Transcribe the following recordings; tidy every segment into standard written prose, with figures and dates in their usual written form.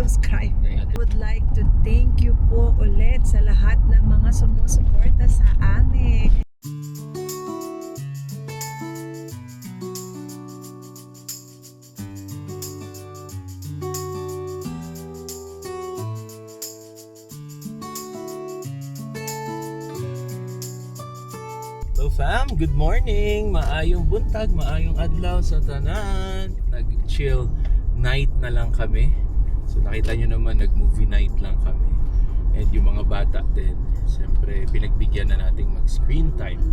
subscriber. I would like to thank you po ulit sa lahat ng mga sumusuporta sa amin. Hello fam, good morning! Maayong buntag, maayong adlaw sa tanan. Nag-chill night na lang kami. So nakita nyo naman, nag-movie night lang kami. And yung mga bata din, siyempre pinagbigyan na nating mag-screen time.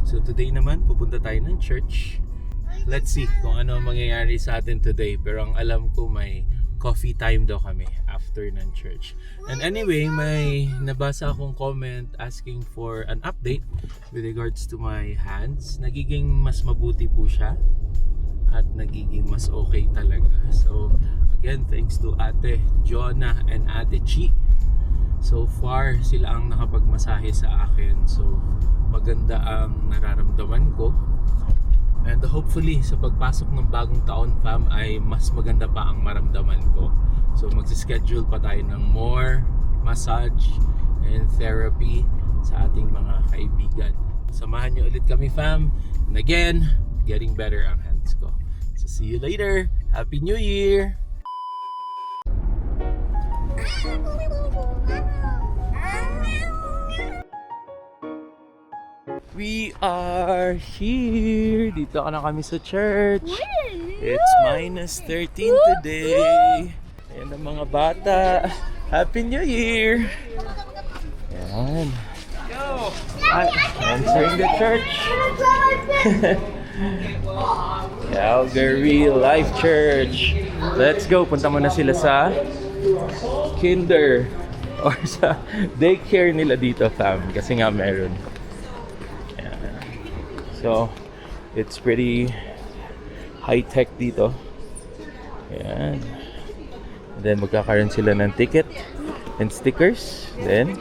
So today naman, pupunta tayo ng church. Let's see kung ano ang mangyayari sa atin today. Pero ang alam ko, may coffee time daw kami after ng church. And anyway, may nabasa akong comment asking for an update with regards to my hands. Nagiging mas mabuti po siya at nagiging mas okay talaga. So again, thanks to Ate Jonah and Ate Chi. So far, sila ang nakapagmasahe sa akin. So maganda ang nararamdaman ko. And hopefully sa pagpasok ng bagong taon fam ay mas maganda pa ang maramdaman ko. So magsischedule pa tayo ng more massage and therapy sa ating mga kaibigan. Samahan nyo ulit kami fam. And again, getting better ang hands ko. So see you later. Happy New Year! We are here. Dito na kami sa church. It's minus 13 today. Ayan ang mga bata. Happy New Year! Ayan. Entering the church. Calgary Life Church. Let's go. Punta muna sila sa kinder or sa daycare nila dito fam. Kasi nga meron. So, it's pretty high-tech dito. Ayan. Then, magkakaroon sila ng ticket and stickers. Then,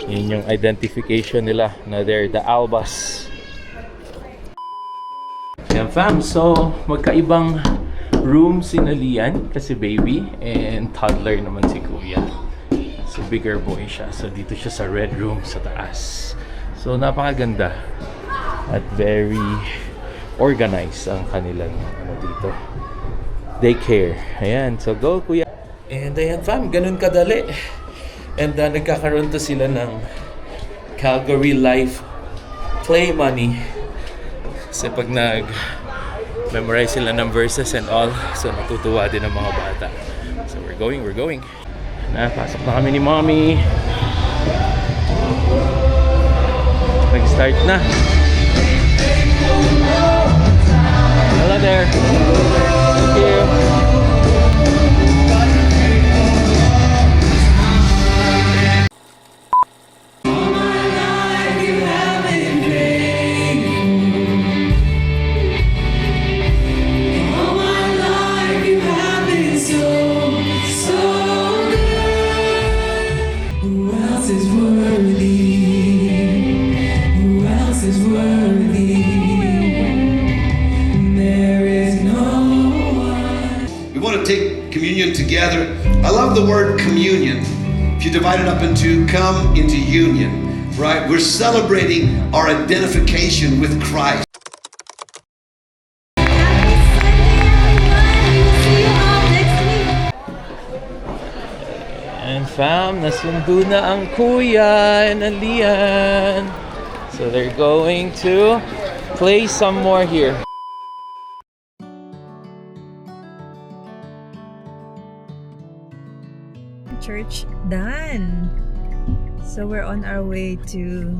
yun yung identification nila na they're the Albas. Ayan fam, so magkaibang room si Nalian kasi baby and toddler naman si Kuya. So, bigger boy siya. So, dito siya sa red room sa taas. So, napakaganda. At very organized ang kanilang dito daycare. Ayan, so go kuya. And ayan fam, ganun kadali. And nagkakaroon to sila ng Calgary Life Play Money. Kasi pag nag-memorize sila ng verses and all, so natutuwa din ang mga bata. So we're going. Pasok na kami ni Mommy. Nag-start na. Hello there. Thank you. Together. I love the word communion. If you divide it up into come into union, right? We're celebrating our identification with Christ. And fam, nasundo na ang Kuya and Alian. So they're going to play some more here. Church done. So we're on our way to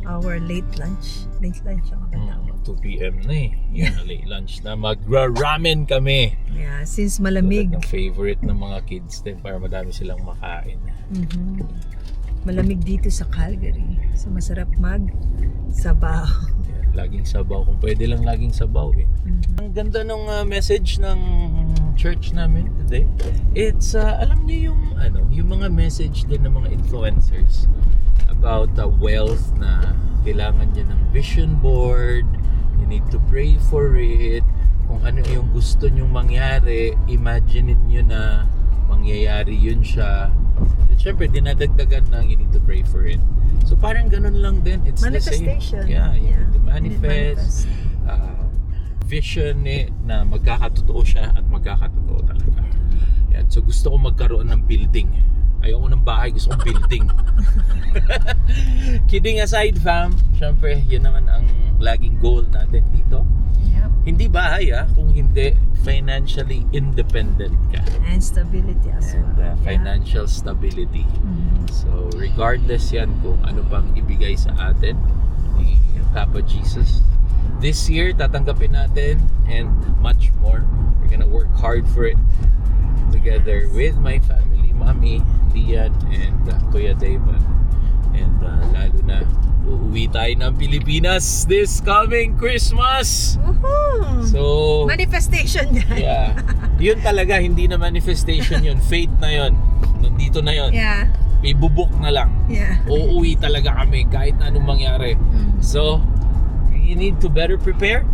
our late lunch. Late lunch ang tawag. 2 p.m. na eh. Yun na late lunch na. Magra-ramen kami. Yeah, since malamig. Yung favorite ng mga kids din para madami silang makain. Malamig dito sa Calgary. So masarap mag-sabaw. Yeah, laging sabaw. Kung pwede lang laging sabaw eh. Ang ganda ng message ng church namin today. It's alam niyo yung mga message din ng mga influencers about wealth na kailangan niya ng vision board, you need to pray for it, kung ano yung gusto nyong mangyari, imagine niyo na mangyayari yun siya. At syempre, dinadagdagan ng you need to pray for it. So parang ganun lang din. It's the same. Manifestation. Yeah, you need to You need manifest. Vision na magkakatotoo siya at magkakatotoo talaga. Yan. So gusto ko magkaroon ng building. Ayoko ng bahay, gusto kong building. Kidding aside, fam. Syempre, yun naman ang laging goal natin dito. Yep. Hindi bahay kung hindi financially independent ka. And stability as And well. financial stability. Mhm. So regardless yan kung ano pang ibigay sa atin ni Papa Jesus. This year, tatanggapin natin and much more. We're gonna work hard for it together with my family, Mami, Lian, and Kuya David. And lalo na, uuwi tayo ng Pilipinas this coming Christmas! Woohoo! So, Manifestation yan. yeah. Yun talaga, hindi na manifestation yun. Faith na yun. Nandito na yun. Yeah. Ibubuk na lang. Yeah. Uuwi talaga kami kahit anong mangyari. So, you need to better prepare.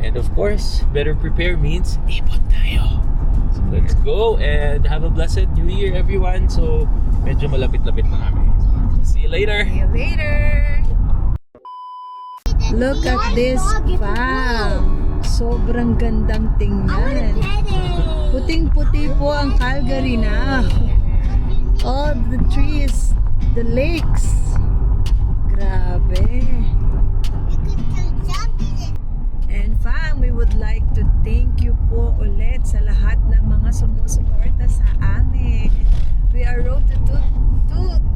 And of course, better prepare means ipon tayo. So let's go and have a blessed New Year, everyone. So, medyo malapit-lapit na kami. See you later. See you later. Look at this farm. Sobrang gandang tingnan. Puting-puti po ang Calgary na. All the trees, the lakes. Grabe. And fam, we would like to thank you po ulit sa lahat ng mga sumusuporta sa amin. We are road to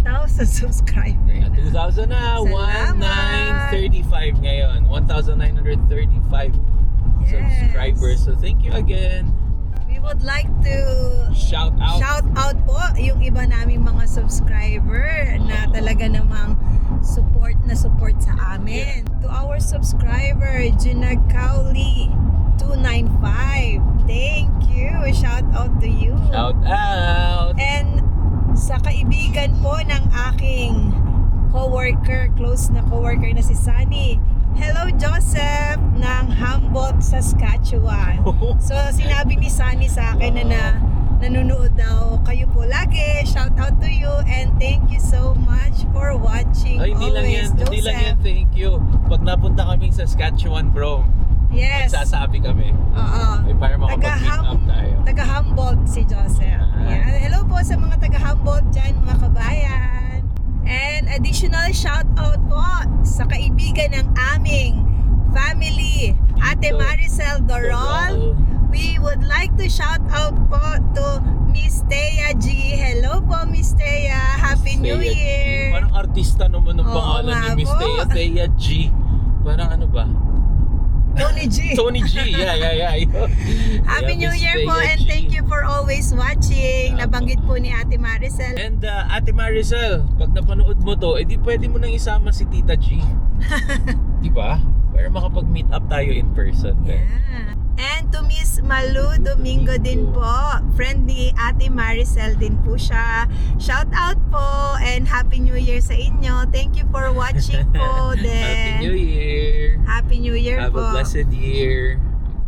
2,000 subscribers. 2,000 na. Salamat. 1,935 ngayon. 1,935 Yes. subscribers. So thank you again. We would like to Shout out. shout out po yung iba naming mga subscriber na talaga namang support sa amin. To our subscriber, Junag Cowley 295. Thank you. Shout out to you. Shout out. And sa kaibigan po ng aking coworker, close na coworker na si Sunny. Hello Joseph ng Humboldt, Saskatchewan. So sinabi ni Sunny sa akin na nanonood daw kayo po lagi. Shout out to you and thank you so much for watching. Ay, hindi lang yan. Always, Hindi lang yan. Joseph. Thank you. Pag napunta kaming Saskatchewan, bro, Yes. magsasabi kami. Oo. Ay, para makapag-meet up tayo. Taga Humboldt si Joseph. Yan. Hello po sa mga taga Humboldt dyan, mga kabayan. And additional shout out po sa kaibigan ng aming family, Ate Maricel Dorol. We would like to shout out po to Miss Thea G. Hello po, Miss Thea. Happy New Thea G. Year. Parang artista naman ang Oo pangalan nga ni Miss po. Thea. Thea G. Parang ano ba? Tony G. Tony G. Yeah. Happy Yeah, New Miss Year po Thea and G. thank you for always watching. Nabanggit po ni Ate Maricel. And Ate Maricel, pag napanood mo to, edi pwede mo nang isama si Tita G. Di ba? Para makapag-meet up tayo in person. Yeah. And to Miss Malu Domingo din po. Friend ni Ate Maricel din po siya. Shout out po and Happy New Year sa inyo. Thank you for watching po din. Happy New Year. Happy New Year Have po. a blessed year.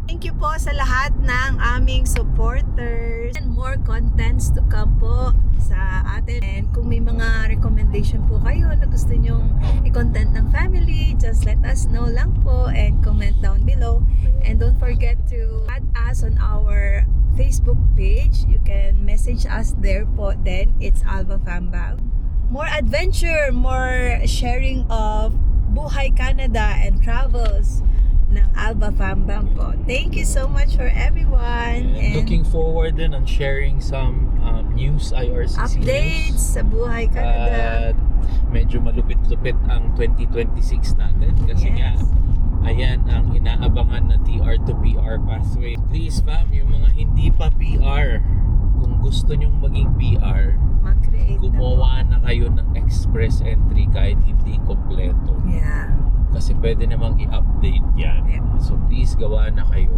Thank you po sa lahat ng aming supporters. And more contents to come po sa atin. And kung may mga recommendation po kayo na gusto nyong i-content ng family, just let us know lang po and comment down below. And don't forget to add us on our Facebook page. You can message us there po. Then it's Alba Fambag. More adventure, more sharing of Buhay Canada and travels ng Alba Fambam po. Thank you so much for everyone. And looking forward din on sharing some news, IRCC updates news. sa Buhay Canada. At medyo malupit-lupit ang 2026 natin kasi Yes. nga ayan ang inaabangan na TR to PR pathway. Please fam, yung mga hindi pa PR, kung gusto nyong maging PR, Mag-create gumawa na kayo ng express entry kahit hindi kompleto. Yeah. Kasi pwede namang i-update yan. Yep. So please gawa na kayo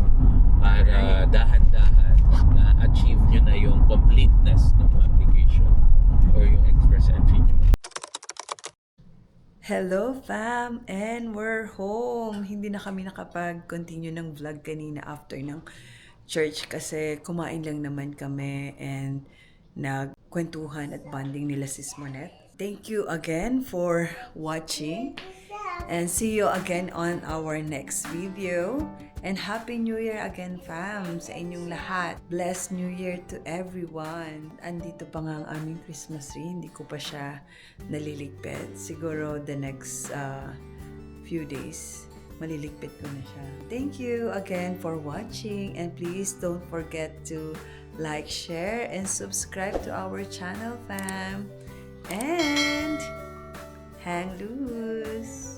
para dahan-dahan na achieve nyo na yung completeness ng application or yung express entry nyo. Hello fam! And we're home! Hindi na kami nakapag-continue ng vlog kanina after ng church kasi kumain lang naman kami and nagkwentuhan at bonding nila sis Monette. Thank you again for watching and see you again on our next video. And Happy New Year again, fam, sa inyong lahat. Blessed New Year to everyone. Andito pa nga ang aming Christmas tree. Hindi ko pa siya naliligpit. Siguro the next few days, maliligpit ko na siya. Thank you again for watching. And please don't forget to like, share, and subscribe to our channel, fam. And hang loose.